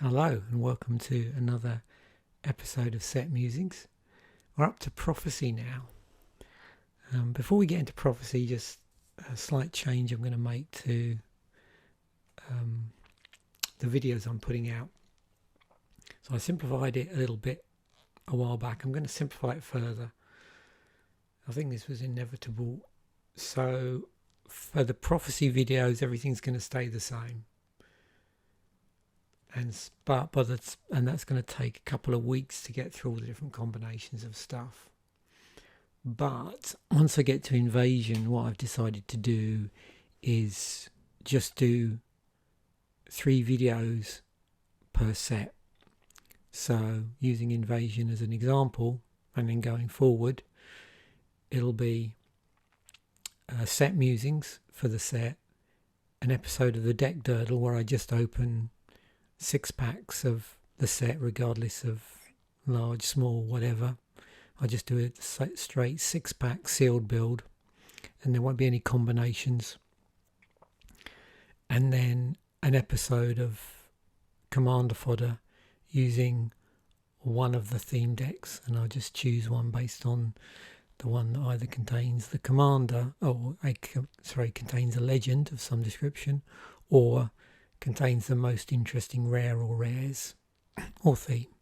Hello and welcome to another episode of Set Musings. We're up to prophecy now. Before we get into prophecy, just a slight change I'm going to make to the videos I'm putting out. So I simplified it a little bit a while back. I'm going to simplify it further. I think this was inevitable. So for the prophecy videos, everything's going to stay the same. And that's going to take a couple of weeks to get through all the different combinations of stuff. But once I get to Invasion, what I've decided to do is just do 3 videos per set. So using Invasion as an example, and then going forward, it'll be set musings for the set, an episode of the Deck Durdle where I just open 6 packs of the set, regardless of large, small, whatever. I just do a straight 6-pack sealed build, and there won't be any combinations. And then an episode of Commander Fodder using one of the theme decks, and I'll just choose one based on the one that either contains the commander, contains a legend of some description, or contains the most interesting rare or rares or theme.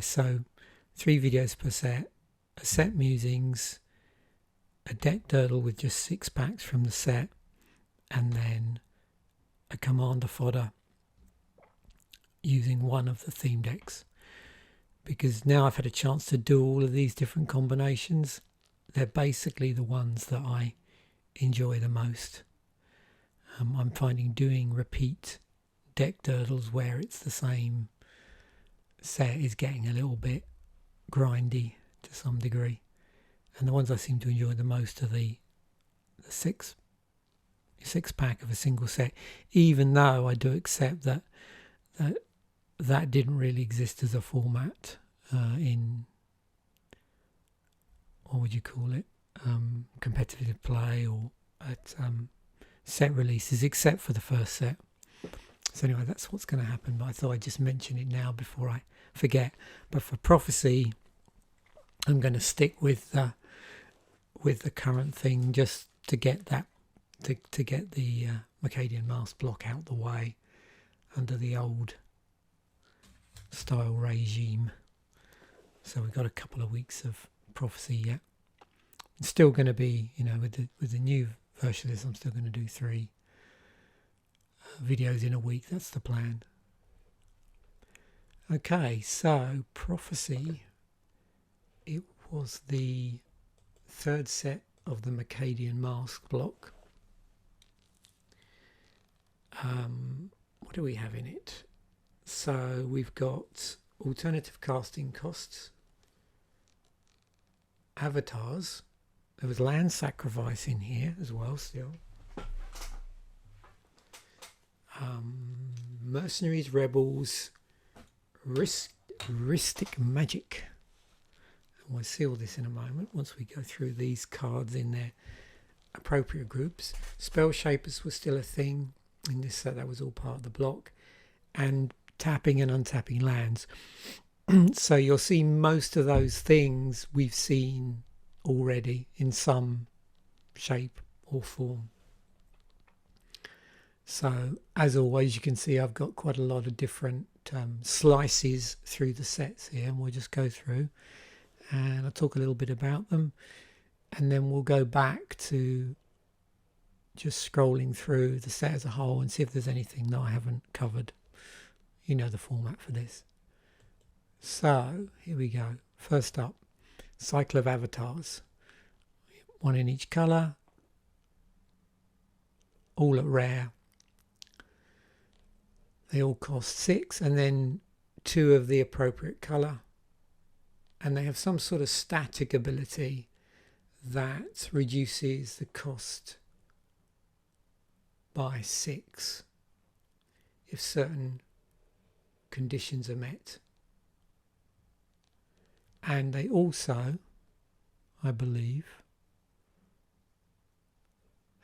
So 3 videos per set, a set musings, a deck durdle with just 6 packs from the set, and then a commander fodder using one of the theme decks. Because now I've had a chance to do all of these different combinations, they're basically the ones that I enjoy the most. I'm finding doing repeat deck durdles where it's the same set is getting a little bit grindy to some degree, and the ones I seem to enjoy the most are the 6 pack of a single set, even though I do accept that didn't really exist as a format in, what would you call it, competitive play or at set releases, except for the first set. So anyway, that's what's going to happen, but I thought I'd just mention it now before I forget. But for prophecy, I'm going to stick with the current thing, just to get that to get the Macadian Mask block out the way under the old style regime. So we've got a couple of weeks of prophecy yet. It's still going to be, with the new version of this, I'm still going to do 3 videos in a week. That's the plan. Okay, so prophecy, it was the 3rd set of the Macadian Mask block. What do we have in it? So we've got alternative casting costs, avatars. There was land sacrifice in here as well still. Mercenaries, rebels, ristic magic. And we'll see all this in a moment once we go through these cards in their appropriate groups. Spell shapers was still a thing in this set. That was all part of the block. And tapping and untapping lands. So you'll see most of those things we've seen already in some shape or form. So as always, you can see I've got quite a lot of different slices through the sets here, and we'll just go through and I'll talk a little bit about them, and then we'll go back to just scrolling through the set as a whole and see if there's anything that I haven't covered. You know the format for this. So here we go. First up, cycle of avatars, 1 in each colour, all at rare. They all cost 6, and then 2 of the appropriate colour, and they have some sort of static ability that reduces the cost by 6 if certain conditions are met. And they also, I believe,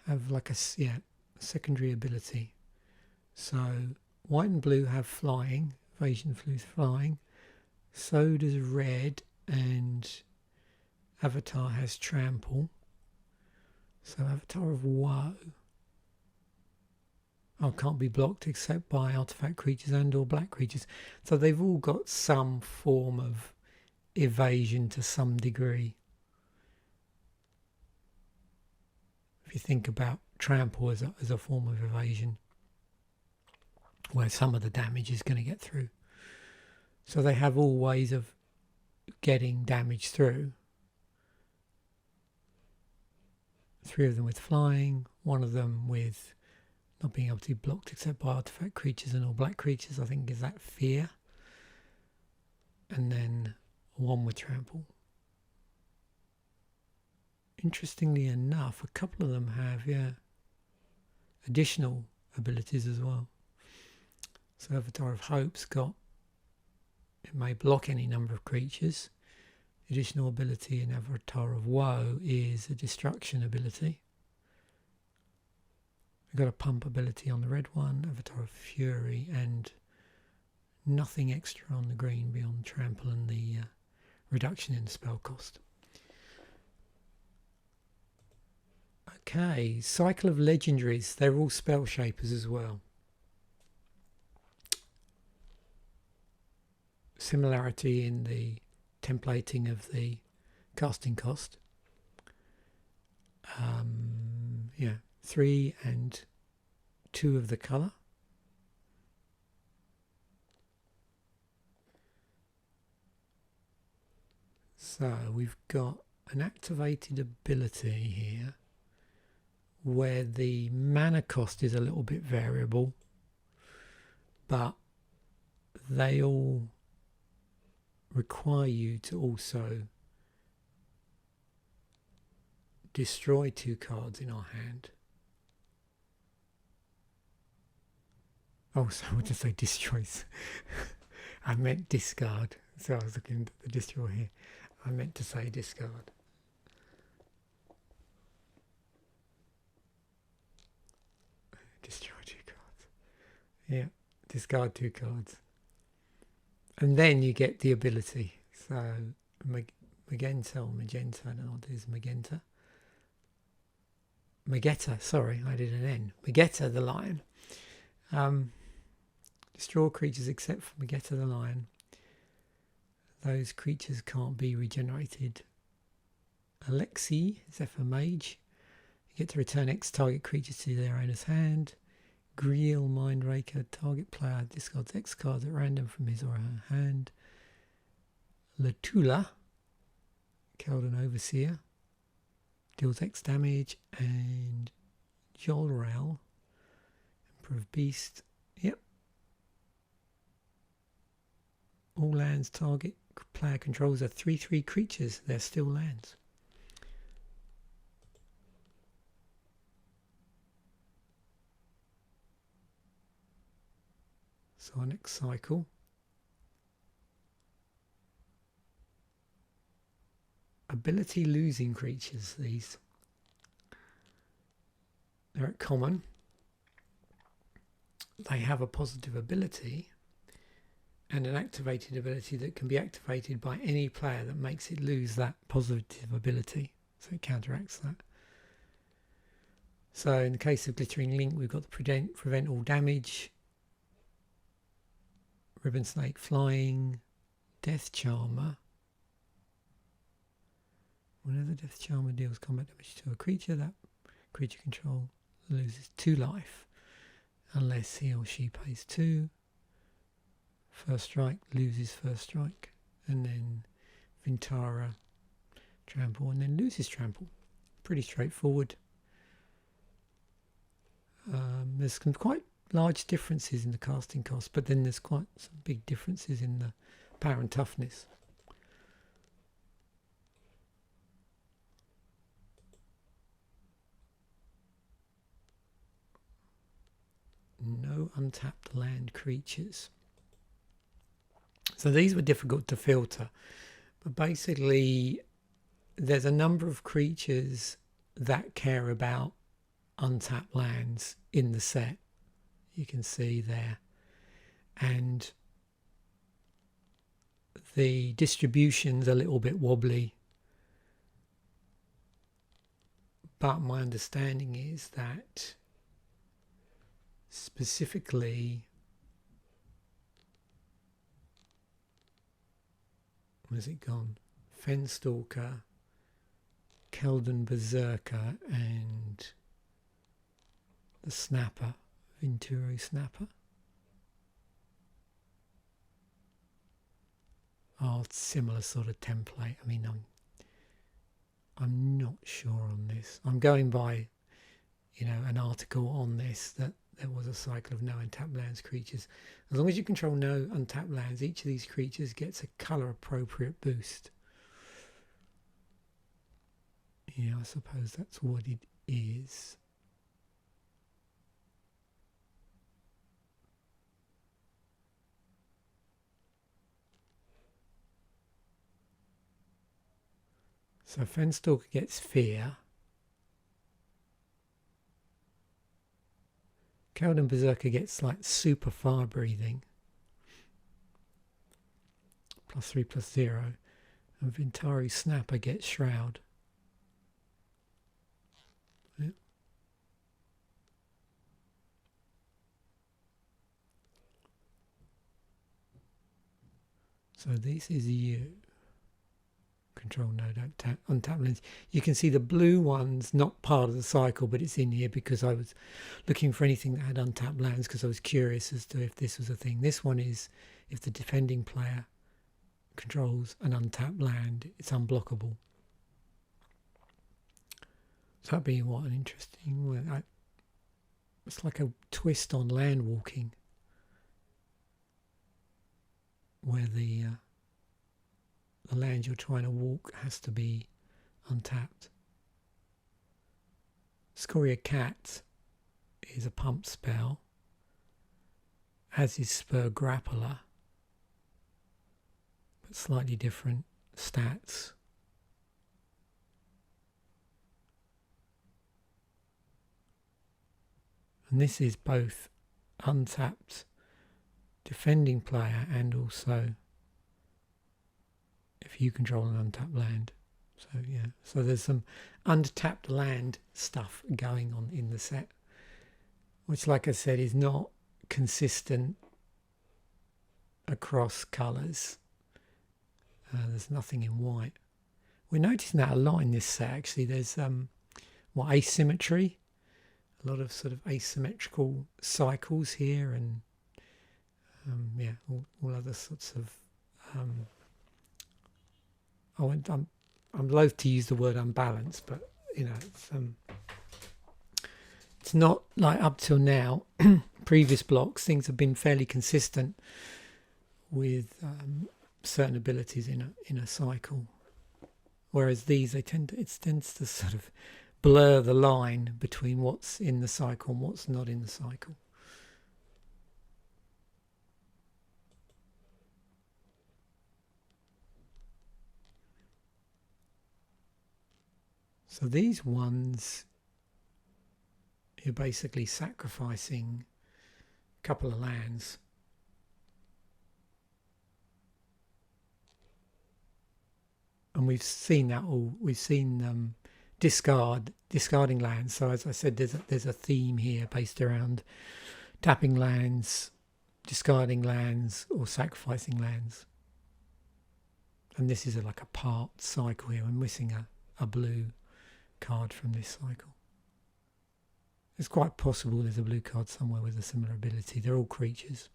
have like a secondary ability. So white and blue have flying, evasion flues flying. So does red, and Avatar has trample. So Avatar of Woe can't be blocked except by artifact creatures and or black creatures. So they've all got some form of evasion to some degree. If you think about trample as a form of evasion, where some of the damage is going to get through. So they have all ways of getting damage through. 3 of them with flying, 1 of them with not being able to be blocked except by artifact creatures and all black creatures, I think is that fear. And then 1 with trample. Interestingly enough, a couple of them have, additional abilities as well. So Avatar of Hope's got, it may block any number of creatures. Additional ability in Avatar of Woe is a destruction ability. We've got a pump ability on the red one, Avatar of Fury, and nothing extra on the green beyond trample and the reduction in spell cost. Okay, cycle of legendaries. They're all spell shapers as well. Similarity in the templating of the casting cost. 3 and 2 of the colour. So we've got an activated ability here where the mana cost is a little bit variable, but they all require you to also destroy 2 cards in our hand. Oh, so I would just say destroys. I meant discard. So I was looking at the destroy here. I meant to say discard. Destroy 2 cards. Yeah, discard 2 cards. And then you get the ability. So magenta or magenta, I don't know what it is, magenta. Magetta, sorry, I did an N. Magetta the lion. Destroy creatures except for Magetta the lion. Those creatures can't be regenerated. Alexi, Zephyr Mage. You get to return X target creatures to their owner's hand. Greel Mindraker, target player discards X cards at random from his or her hand. Latula, Keldon Overseer, deals X damage. And Jolrel, Emperor of Beast. Yep. All lands target player controls are 3/3 creatures. They're still lands. So our next cycle. Ability losing creatures, these. They're at common. They have a positive ability and an activated ability that can be activated by any player that makes it lose that positive ability. So it counteracts that. So in the case of Glittering Link, we've got the prevent all damage, Ribbon Snake Flying, Death Charmer. Whenever Death Charmer deals combat damage to a creature, that creature control loses 2 life unless he or she pays 2. First strike loses first strike, and then Vintara trample, and then loses trample. Pretty straightforward. There's some quite large differences in the casting cost, but then there's quite some big differences in the power and toughness. No untapped land creatures. So these were difficult to filter, but basically there's a number of creatures that care about untapped lands in the set. You can see there and the distribution's a little bit wobbly, but my understanding is that specifically, where's it gone? Fenstalker, Keldon Berserker, and the Snapper, Venturo Snapper. Oh, similar sort of template. I mean, I'm not sure on this. I'm going by, you know, an article on this that there was a cycle of no untapped lands creatures. As long as you control no untapped lands, each of these creatures gets a colour appropriate boost. Yeah, I suppose that's what it is. So Fenstalker gets Fear. Keldon Berserker gets like super fire breathing. +3/+0. And Ventari Snapper gets Shroud. Yep. So this is you. Control no, don't tap, untap lands. You can see the blue one's not part of the cycle, but it's in here because I was looking for anything that had untapped lands because I was curious as to if this was a thing. This one is if the defending player controls an untapped land, it's unblockable. So that'd be what an interesting. It's like a twist on land walking, where the land you're trying to walk has to be untapped. Scoria Cat is a pump spell, as is Spur Grappler, but slightly different stats. And this is both untapped defending player and also if you control an untapped land. So yeah, so there's some untapped land stuff going on in the set, which, like I said, is not consistent across colours. There's nothing in white. We're noticing that a lot in this set actually. There's asymmetry, a lot of sort of asymmetrical cycles here, and all other sorts of I'm loath to use the word unbalanced, but you know, it's not like up till now. Previous blocks, things have been fairly consistent with certain abilities in a cycle, whereas these it tends to sort of blur the line between what's in the cycle and what's not in the cycle. So these ones, you're basically sacrificing a couple of lands. And we've seen that all. We've seen discarding lands. So as I said, there's a theme here based around tapping lands, discarding lands, or sacrificing lands. And this is like a part cycle here. I'm missing a blue card from this cycle. It's quite possible there's a blue card somewhere with a similar ability. They're all creatures.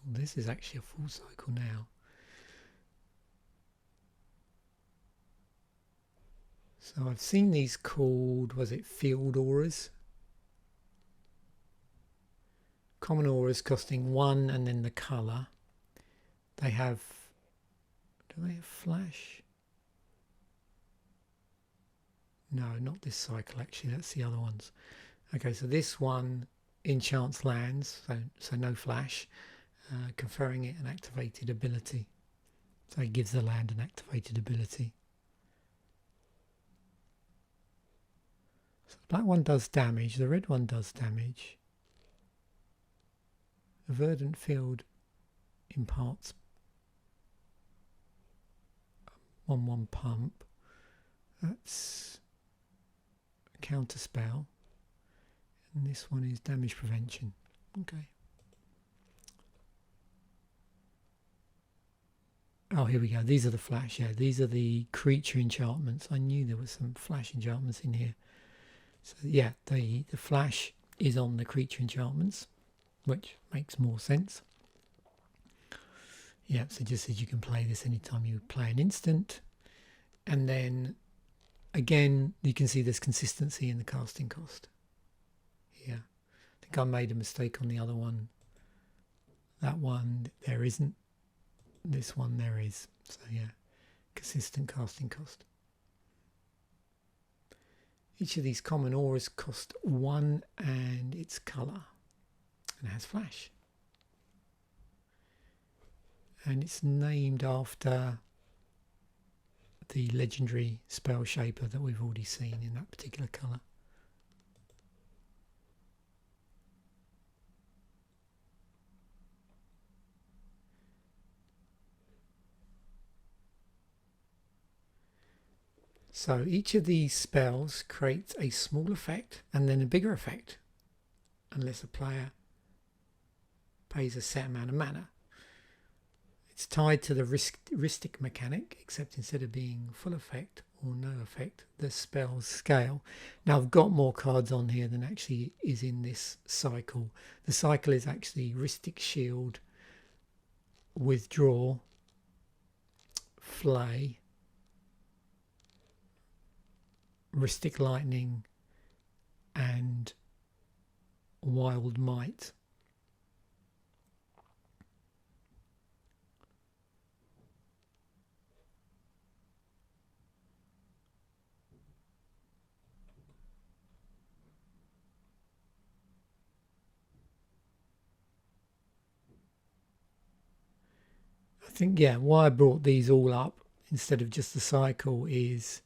This is actually a full cycle now. So I've seen these called, was it field auras? Common auras costing 1 and then the colour. They have, do they have flash? No, not this cycle actually, that's the other ones. Okay, so this one enchants lands, so no flash, conferring it an activated ability. So it gives the land an activated ability. So the black one does damage, the red one does damage. The verdant field imparts 1/1 pump. That's a counter spell. And this one is damage prevention. Okay. Oh, here we go. These are the flash. Yeah, these are the creature enchantments. I knew there was some flash enchantments in here. So yeah, the flash is on the creature enchantments, which makes more sense. Yeah, so just says you can play this anytime you play an instant. And then again, you can see there's consistency in the casting cost. Yeah, I think I made a mistake on the other one. That one, there isn't. This one, there is. So yeah, consistent casting cost. Each of these common auras cost 1 and its colour. And it has flash. And it's named after the legendary spell shaper that we've already seen in that particular colour. So each of these spells creates a small effect and then a bigger effect, unless a player pays a set amount of mana. It's tied to the Ristic mechanic, except instead of being full effect or no effect, the spells scale. Now I've got more cards on here than actually is in this cycle. The cycle is actually Ristic Shield, Withdraw, Flay, Ristic Lightning, and Wild Might. I think, yeah, why I brought these all up instead of just the cycle is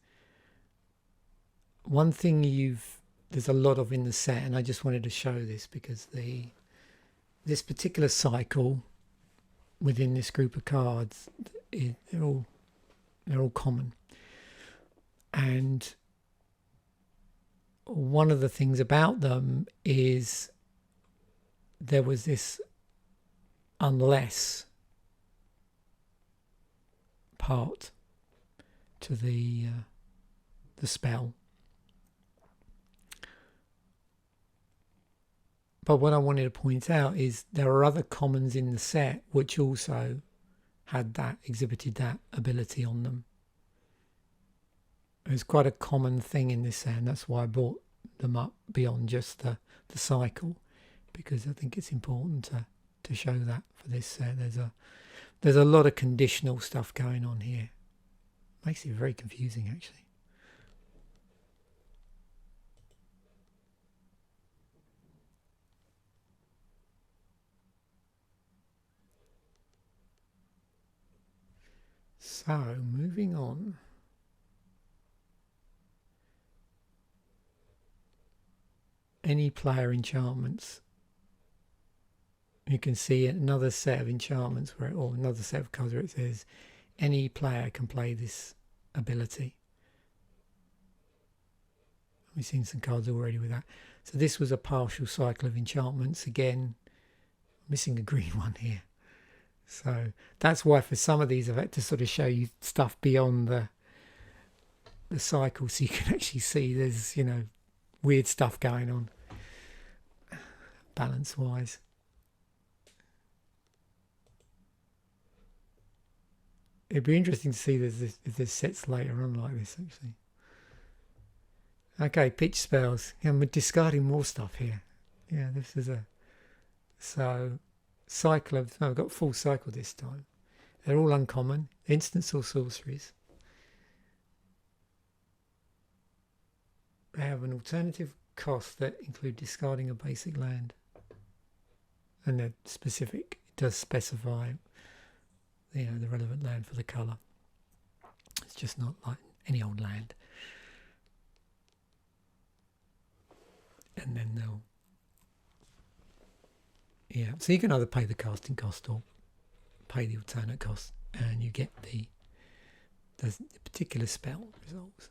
one thing there's a lot of in the set, and I just wanted to show this because this particular cycle within this group of cards, they're all common. And one of the things about them is there was this unless part to the spell. But what I wanted to point out is there are other commons in the set which also exhibited that ability on them. It's quite a common thing in this set, and that's why I brought them up beyond just the cycle, because I think it's important to show that for this set. There's a lot of conditional stuff going on here. Makes it very confusing, actually. So, moving on. Any player enchantments. You can see another set of enchantments or another set of cards where it says any player can play this ability. We've seen some cards already with that. So this was a partial cycle of enchantments. Again, missing a green one here. So that's why for some of these I've had to sort of show you stuff beyond the cycle, so you can actually see there's, weird stuff going on balance wise. It'd be interesting to see if there's sets later on like this, actually. Okay, pitch spells. Yeah, we're discarding more stuff here. Yeah, this is cycle of... I've got full cycle this time. They're all uncommon. Instants or sorceries. They have an alternative cost that include discarding a basic land. And they're specific. It does specify the relevant land for the colour. It's just not like any old land. and then they'll, yeah. So you can either pay the casting cost or pay the alternate cost, and you get the particular spell results.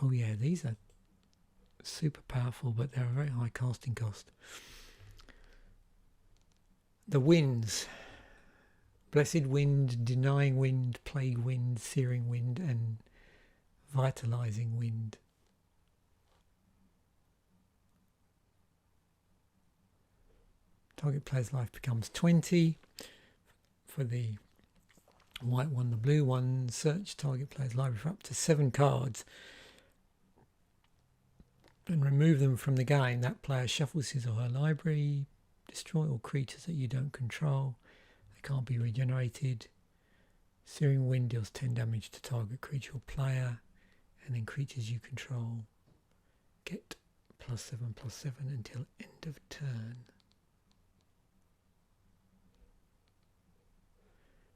Oh yeah, these are super powerful, but they're a very high casting cost. The winds: Blessed Wind, Denying Wind, Plague Wind, Searing Wind, and Vitalizing Wind. Target player's life becomes 20. For the white one, the blue one, search target player's library for up to 7 cards and remove them from the game. That player shuffles his or her library. Destroy all creatures that you don't control. They can't be regenerated. Searing Wind deals 10 damage to target creature or player, and then creatures you control get +7/+7 until end of turn.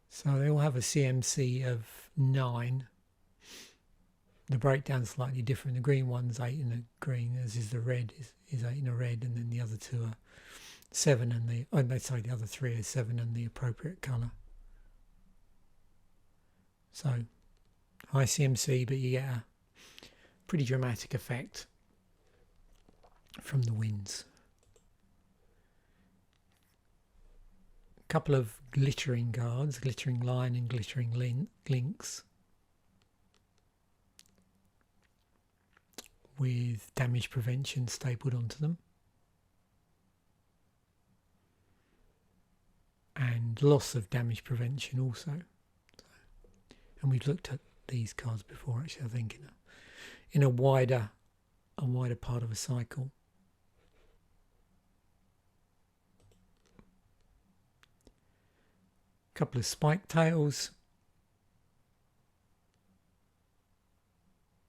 So they all have a CMC of 9. The breakdown's slightly different. The green one's 8 in a green, as is the red is 8 in a red, and then the other 2 are 7, and the other 3 are 7 and the appropriate colour. So high CMC, but you get a pretty dramatic effect from the winds. A couple of glittering guards, Glittering Lion and Glittering Lynx, with damage prevention stapled onto them, and loss of damage prevention also. And we've looked at these cards before, actually, I think in a wider part of a cycle. A couple of Spike Tails,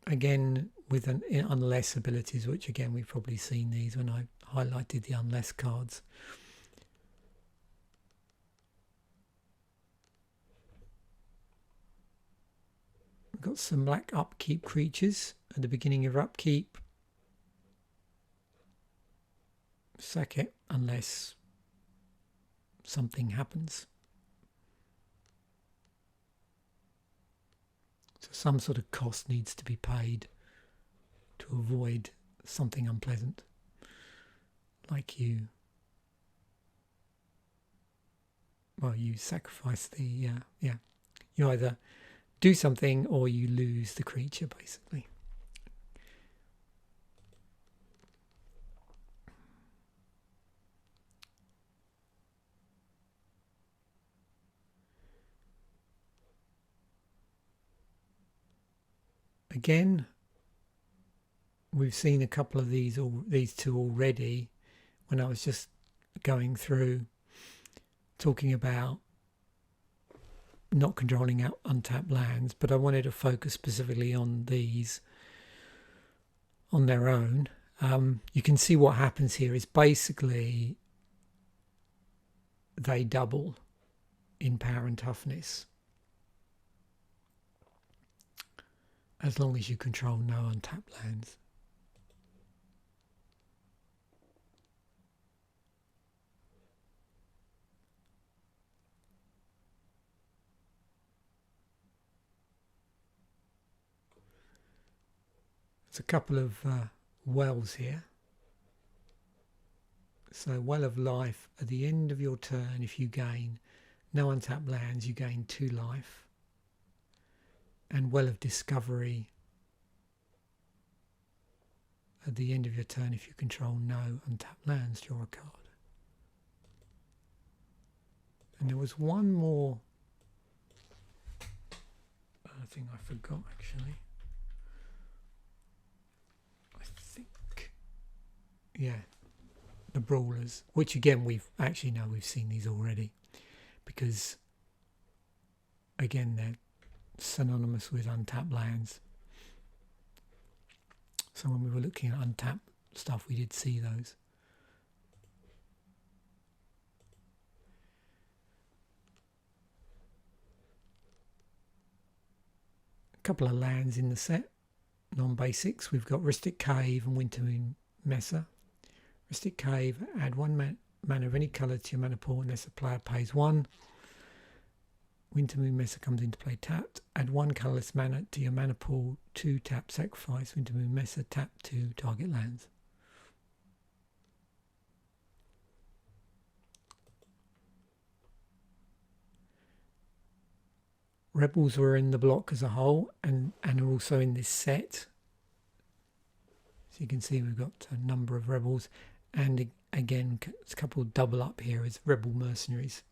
again with unless abilities, which again we've probably seen these when I highlighted the unless cards. We've got some black upkeep creatures at the beginning of upkeep. Sack it unless something happens. So some sort of cost needs to be paid to avoid something unpleasant, like you sacrifice the you either do something or you lose the creature, basically. Again, we've seen a couple of these two already when I was just going through talking about not controlling out untapped lands, but I wanted to focus specifically on these on their own. You can see what happens here is basically they double in power and toughness as long as you control no untapped lands. There's a couple of wells here. So Well of Life, at the end of your turn, if you gain no untapped lands, you gain 2 life. And Well of Discovery, at the end of your turn, if you control no untapped lands, draw a card. And there was one more thing I forgot, actually. I think, yeah, the Brawlers, which again we've seen these already, because again they're synonymous with untapped lands. So when we were looking at untapped stuff, we did see those. A couple of lands in the set. non-basics. We've got Ristic Cave and Wintermoon Messer. Ristic Cave, add one mana of any colour to your mana pool unless the player pays 1. Wintermoon Messer comes into play tapped. Add 1 colourless mana to your mana pool, 2 tap, sacrifice Wintermoon Messer, tap 2 target lands. Rebels were in the block as a whole and are also in this set. So you can see we've got a number of rebels, and again a couple double up here as rebel mercenaries.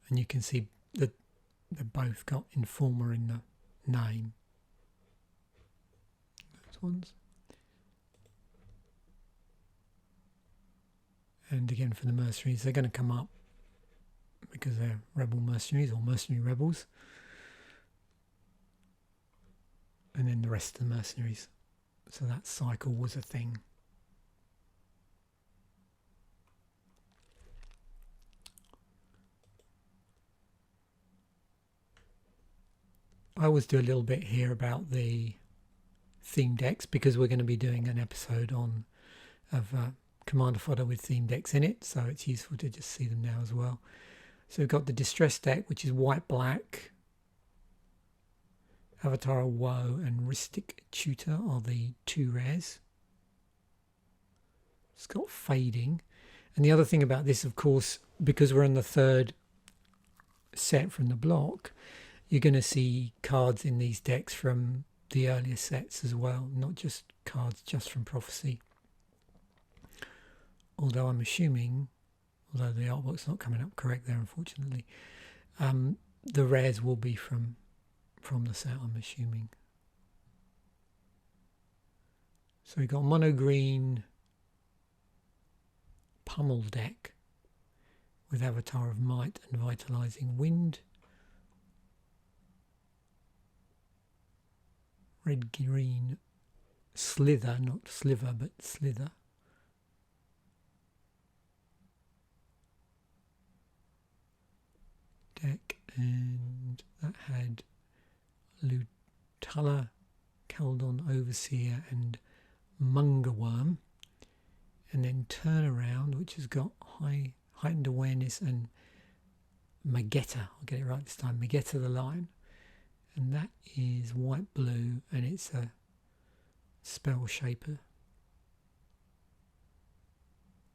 And you can see that they've both got Informer in the name. Those ones. And again for the mercenaries, they're going to come up because they're rebel mercenaries or mercenary rebels. And then the rest of the mercenaries. So that cycle was a thing. I always do a little bit here about the theme decks because we're going to be doing an episode of Commander fodder with theme decks in it, so it's useful to just see them now as well. So we've got the Distress deck, which is white-black. Avatar of Woe and Ristic Tutor are the 2 rares. It's got Fading. And the other thing about this, of course, because we're in the 3rd set from the block, you're going to see cards in these decks from the earlier sets as well, not just cards just from Prophecy. Although I'm assuming, although the artwork's not coming up correct there, unfortunately, the rares will be from the set, I'm assuming. So we've got mono green Pummel deck with Avatar of Might and Vitalizing Wind. Red green Slither, not Sliver but Slither. Deck, and that had Lutala, Kaldon Overseer and Mungerworm. And then Turnaround, which has got Heightened Awareness and Magetta. I'll get it right this time. Magetta the Lion. And that is white-blue, and it's a spell shaper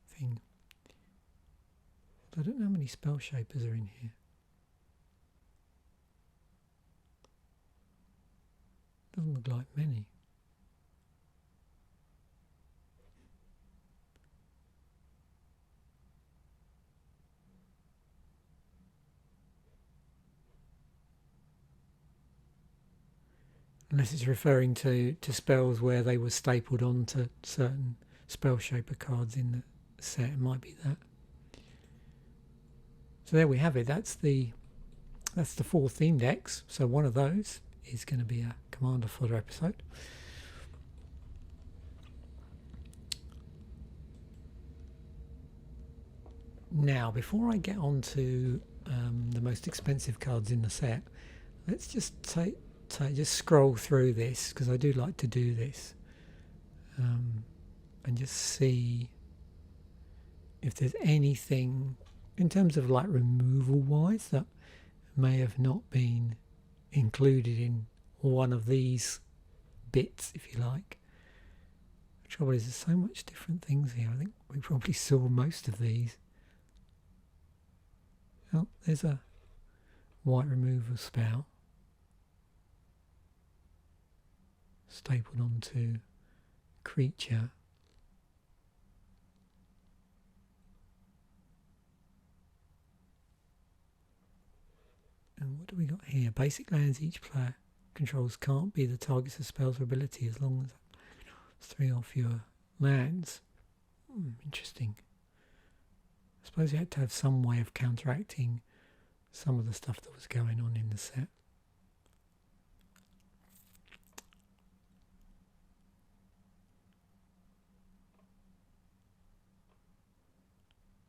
thing. I don't know how many spell shapers are in here. Doesn't look like many. Unless it's referring to spells where they were stapled onto certain spell shaper cards in the set. It might be that. So there we have it. That's the 4 theme decks. So one of those is going to be a Commander fodder episode. Now, before I get on to the most expensive cards in the set, let's just just scroll through this, because I do like to do this, and just see if there's anything in terms of like removal wise that may have not been included in one of these bits, if you like. The trouble is there's so much different things here. I think we probably saw most of these. Oh, there's a white removal spell stapled onto creature. And what do we got here? Basic lands each player controls can't be the targets of spells or ability as long as it's 3 or fewer lands. Interesting. I suppose you had to have some way of counteracting some of the stuff that was going on in the set.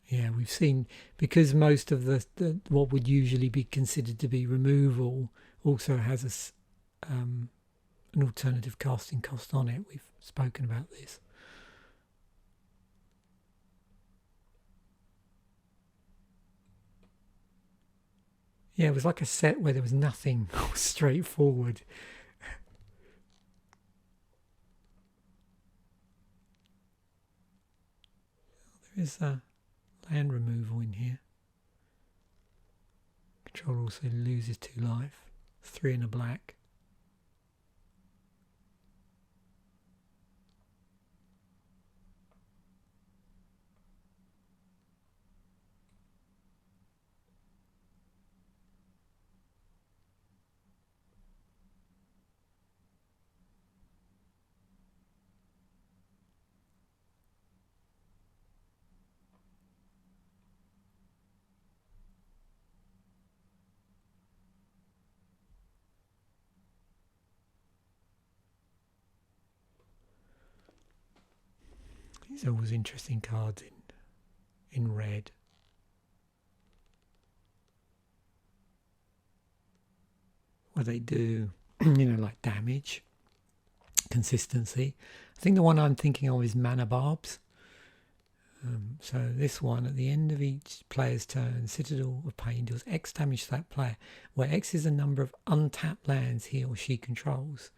Yeah, we've seen, because most of the what would usually be considered to be removal also has an alternative casting cost on it. We've spoken about this. Yeah, it was like a set where there was nothing straightforward. There is a land removal in here. Control also loses 2 life, 3 in a black. These are always interesting cards in red. What they do, like damage, consistency. I think the one I'm thinking of is Mana Barbs. So this one, at the end of each player's turn, Citadel of Pain deals X damage to that player, where X is the number of untapped lands he or she controls.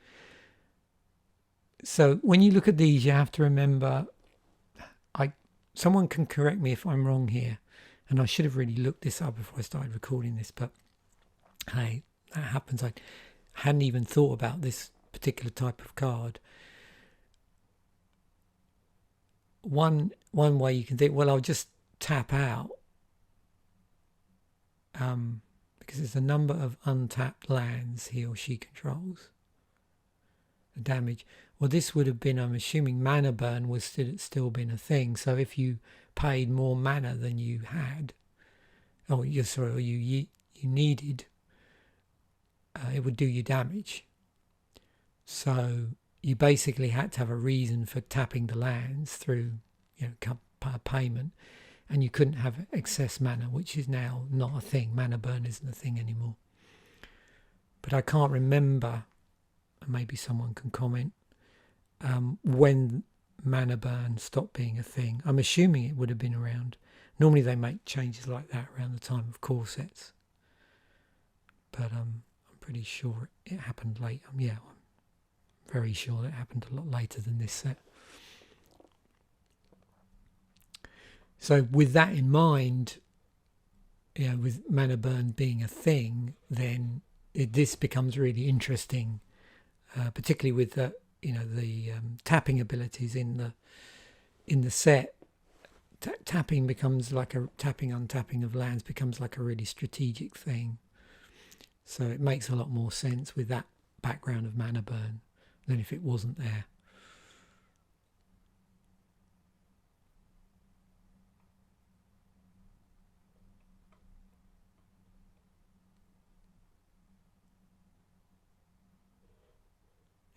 So when you look at these, you have to remember, someone can correct me if I'm wrong here, and I should have really looked this up before I started recording this, but hey, that happens. I hadn't even thought about this particular type of card. One way you can think, well, I'll just tap out, because it's the number of untapped lands he or she controls. The damage. Well, this would have been, I'm assuming mana burn was still been a thing. So if you paid more mana than you had, or you needed, it would do you damage. So you basically had to have a reason for tapping the lands through, payment, and you couldn't have excess mana, which is now not a thing. Mana burn isn't a thing anymore. But I can't remember, and maybe someone can comment, when mana burn stopped being a thing. I'm assuming it would have been around. Normally they make changes like that around the time of core sets, but I'm pretty sure it happened late. I'm very sure it happened a lot later than this set. So with that in mind, with mana burn being a thing, then this becomes really interesting, particularly with the tapping abilities in the set. Tapping becomes like untapping of lands becomes like a really strategic thing. So it makes a lot more sense with that background of mana burn than if it wasn't there.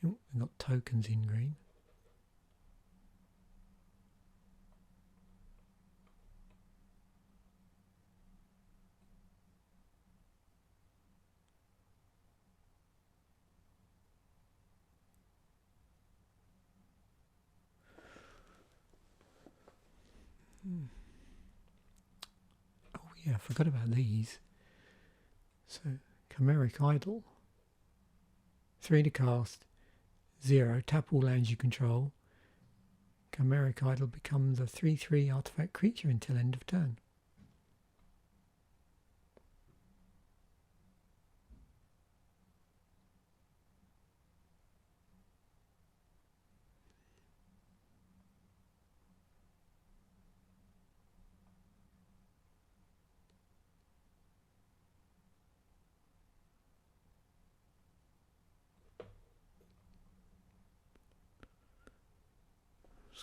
We've got tokens in green. Oh yeah, I forgot about these. So Chimeric Idol, 3 to cast, 0, tap all lands you control. Chimeric Idol becomes a 3/3 artifact creature until end of turn.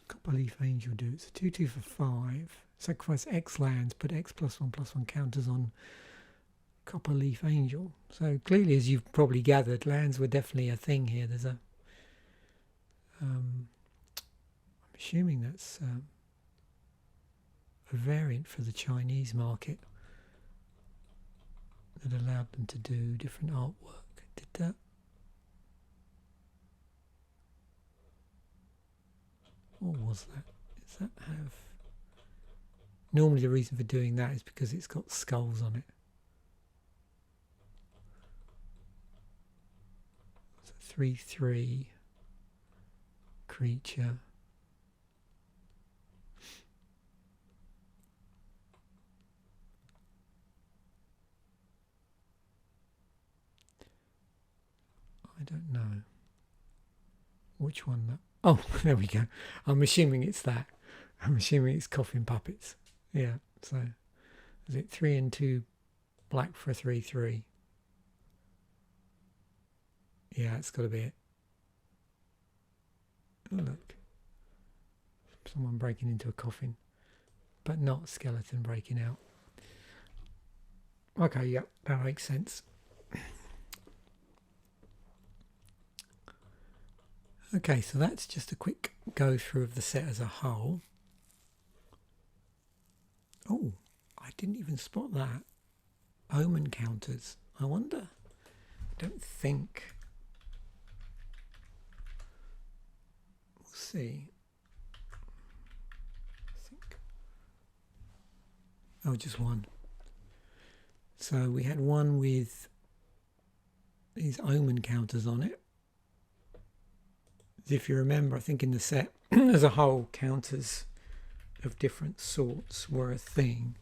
Copperleaf Angel do. It's a 2/2 for 5. Sacrifice X lands, put X +1/+1 counters on Copperleaf Angel. So clearly, as you've probably gathered, lands were definitely a thing here. There's I'm assuming that's a variant for the Chinese market that allowed them to do different artwork. Did that? What was that? Does that have... Normally the reason for doing that is because it's got skulls on it. So 3/3 creature. I don't know which one that... Oh, there we go. I'm assuming it's that. I'm assuming it's Coffin Puppets. Yeah, so is it 3 and 2 black for a 3/3? Yeah, it's got to be it. Oh, look. Someone breaking into a coffin, but not skeleton breaking out. Okay, yep, that makes sense. Okay, so that's just a quick go through of the set as a whole. Oh, I didn't even spot that. Omen Counters. I wonder. I don't think. We'll see. I think. Oh, just one. So we had one with these Omen Counters on it. If you remember, I think in the set as a whole, counters of different sorts were a thing.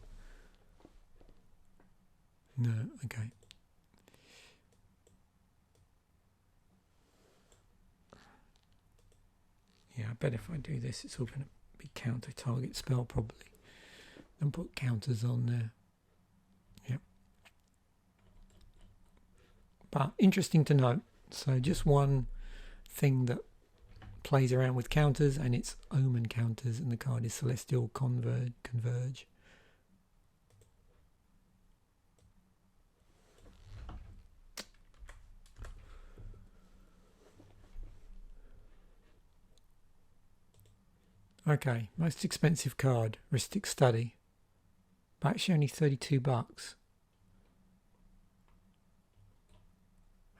No, okay. Yeah, I bet if I do this, it's all going to be counter target spell probably. And put counters on there. Yep. But interesting to note. So just one thing that plays around with counters, and it's Omen Counters, and the card is Celestial Converge. Okay, most expensive card, Ristic Study, but actually only $32.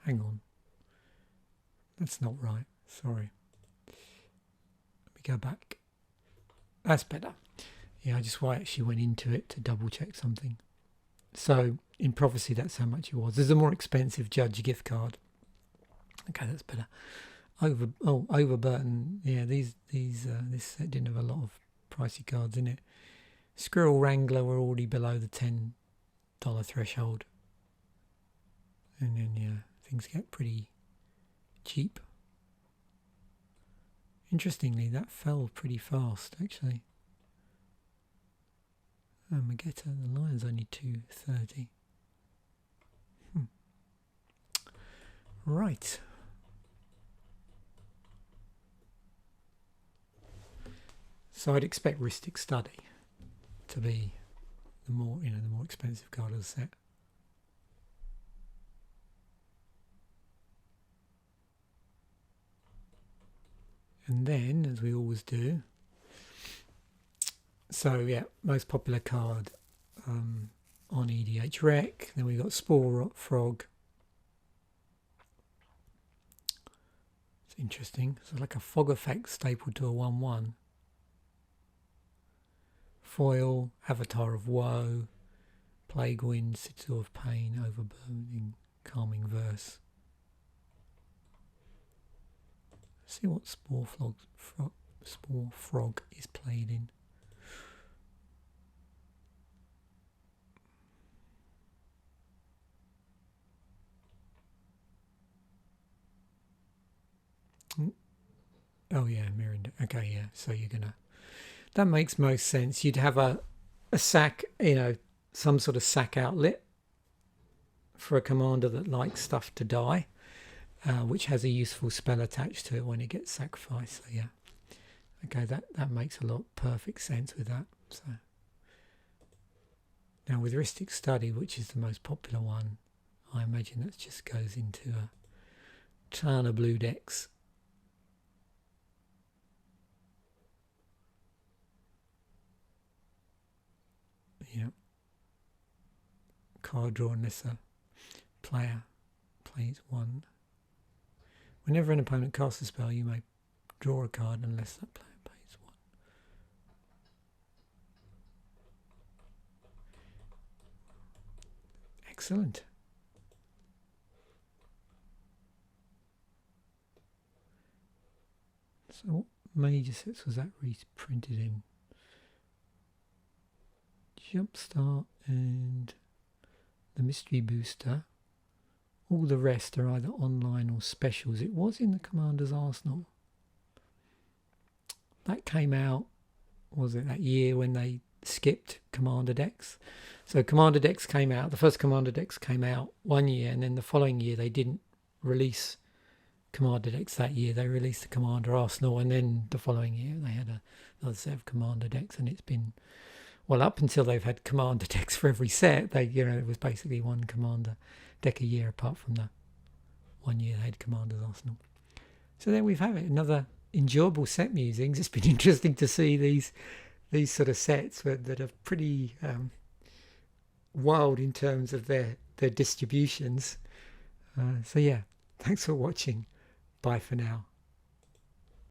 Hang on, that's not right, sorry. Go back. That's better. Yeah, I just actually went into it to double check something. So in Prophecy, that's how much it was. There's a more expensive Judge gift card. Okay, that's better. Overburton. Yeah, this set didn't have a lot of pricey cards in it. Squirrel Wrangler were already below the $10 threshold, and then yeah, things get pretty cheap. Interestingly, that fell pretty fast, actually. Magetta, the lion's only 230. Right. So I'd expect Ristic Study to be the more expensive card of the set. And then, as we always do, so yeah, most popular card on EDH Rec. Then we've got Spore Frog. It's interesting. So like a fog effect stapled to a 1/1. Foil, Avatar of Woe, Plague Wind, Citadel of Pain, Overburning, Calming Verse. See what Spore Frog is played in. Oh yeah, Miranda. Okay, yeah. So you're gonna. That makes most sense. You'd have a sack, some sort of sack outlet for a commander that likes stuff to die. Which has a useful spell attached to it when it gets sacrificed. So yeah, okay, that makes perfect sense with that. So now with Ristic Study, which is the most popular one, I imagine that just goes into a ton of blue decks. Yeah. Card draw unless a player plays one. Whenever an opponent casts a spell, you may draw a card unless that player plays one. Excellent. So what major sets was that reprinted in? Jumpstart and the Mystery Booster. All the rest are either online or specials. It was in the Commander's Arsenal. That came out, was it that year when they skipped Commander decks? So Commander decks came out, the first Commander decks came out one year, and then the following year they didn't release Commander decks that year. They released the Commander Arsenal, and then the following year they had another set of Commander decks, and it's been, well, up until they've had Commander decks for every set, it was basically one Commander deck a year, apart from the 1 year they had Commander's Arsenal. So there we have it, another enjoyable set musings. It's been interesting to see these sort of sets that are pretty wild in terms of their distributions. So yeah, thanks for watching. Bye for now.